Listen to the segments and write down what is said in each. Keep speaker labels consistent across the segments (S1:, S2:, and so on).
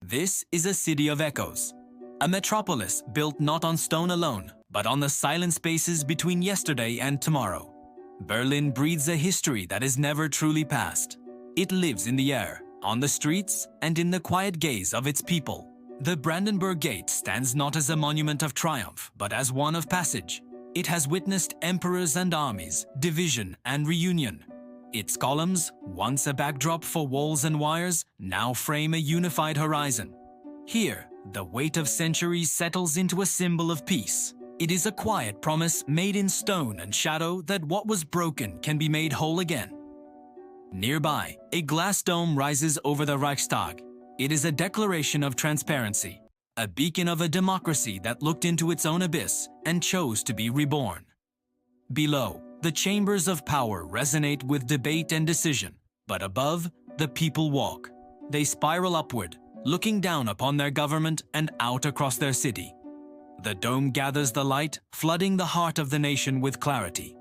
S1: This is a city of echoes, a metropolis built not on stone alone, but on the silent spaces between yesterday and tomorrow. Berlin breathes a history that is never truly past. It lives in the air, on the streets, and in the quiet gaze of its people. The Brandenburg Gate stands not as a monument of triumph, but as one of passage. It has witnessed emperors and armies, division and reunion. Its columns, once a backdrop for walls and wires, now frame a unified horizon. Here, the weight of centuries settles into a symbol of peace. It is a quiet promise made in stone and shadow that what was broken can be made whole again. Nearby, a glass dome rises over the Reichstag. It is a declaration of transparency, a beacon of a democracy that looked into its own abyss and chose to be reborn. Below, the chambers of power resonate with debate and decision, but above, the people walk. They spiral upward, looking down upon their government and out across their city. The dome gathers the light, flooding the heart of the nation with clarity.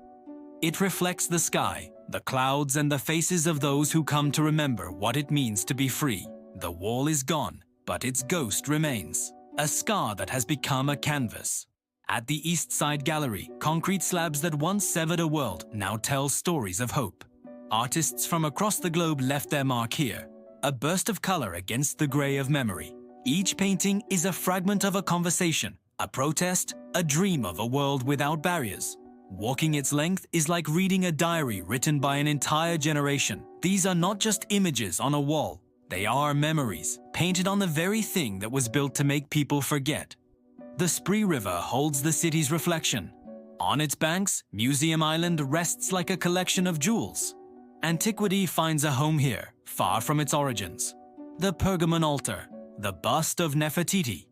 S1: It reflects the sky, the clouds, and the faces of those who come to remember what it means to be free. The wall is gone, but its ghost remains, a scar that has become a canvas. At the East Side Gallery, concrete slabs that once severed a world now tell stories of hope. Artists from across the globe left their mark here, a burst of color against the gray of memory. Each painting is a fragment of a conversation, a protest, a dream of a world without barriers. Walking its length is like reading a diary written by an entire generation. These are not just images on a wall. They are memories, painted on the very thing that was built to make people forget. The Spree River holds the city's reflection. On its banks, Museum Island rests like a collection of jewels. Antiquity finds a home here, far from its origins. The Pergamon altar, the bust of Nefertiti.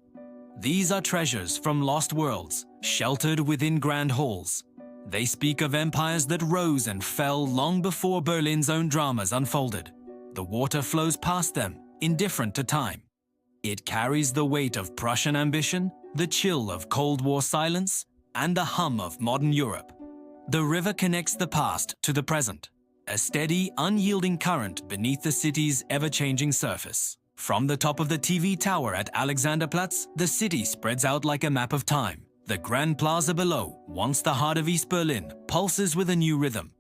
S1: These are treasures from lost worlds, sheltered within grand halls. They speak of empires that rose and fell long before Berlin's own dramas unfolded. The water flows past them, indifferent to time. It carries the weight of Prussian ambition, the chill of Cold War silence, and the hum of modern Europe. The river connects the past to the present, a steady, unyielding current beneath the city's ever-changing surface. From the top of the TV tower at Alexanderplatz, the city spreads out like a map of time. The Grand Plaza below, once the heart of East Berlin, pulses with a new rhythm.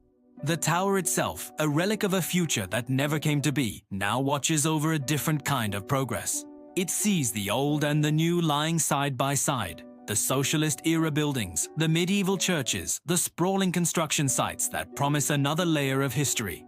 S1: The tower itself, a relic of a future that never came to be, now watches over a different kind of progress. It sees the old and the new lying side by side. The socialist-era buildings, the medieval churches, the sprawling construction sites that promise another layer of history.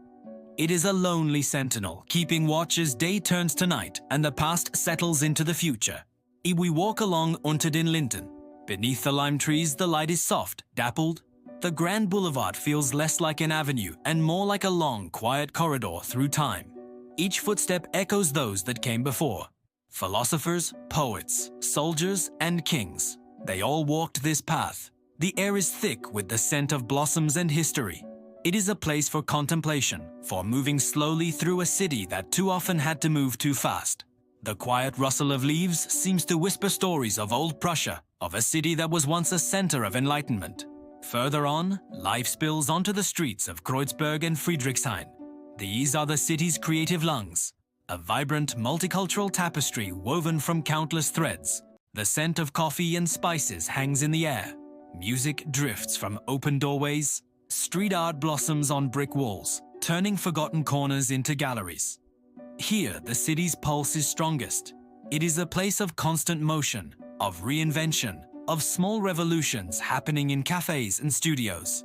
S1: It is a lonely sentinel, keeping watch as day turns to night and the past settles into the future. We walk along Unter den Linden. Beneath the lime trees, the light is soft, dappled. The Grand Boulevard feels less like an avenue and more like a long, quiet corridor through time. Each footstep echoes those that came before. Philosophers, poets, soldiers, and kings. They all walked this path. The air is thick with the scent of blossoms and history. It is a place for contemplation, for moving slowly through a city that too often had to move too fast. The quiet rustle of leaves seems to whisper stories of old Prussia, of a city that was once a center of enlightenment. Further on, life spills onto the streets of Kreuzberg and Friedrichshain. These are the city's creative lungs, a vibrant multicultural tapestry woven from countless threads. The scent of coffee and spices hangs in the air. Music drifts from open doorways. Street art blossoms on brick walls, turning forgotten corners into galleries. Here, the city's pulse is strongest. It is a place of constant motion, of reinvention, of small revolutions happening in cafes and studios.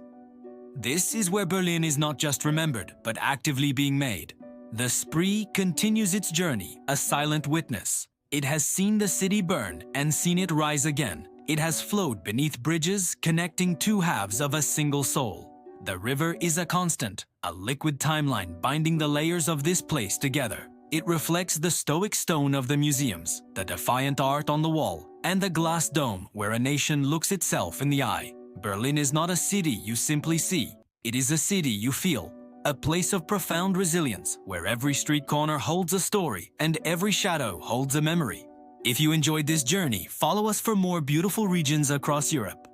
S1: This is where Berlin is not just remembered, but actively being made. The Spree continues its journey, a silent witness. It has seen the city burn and seen it rise again. It has flowed beneath bridges connecting two halves of a single soul. The river is a constant, a liquid timeline binding the layers of this place together. It reflects the stoic stone of the museums, the defiant art on the wall, and the glass dome where a nation looks itself in the eye. Berlin is not a city you simply see. It is a city you feel, a place of profound resilience where every street corner holds a story and every shadow holds a memory. If you enjoyed this journey, follow us for more beautiful regions across Europe.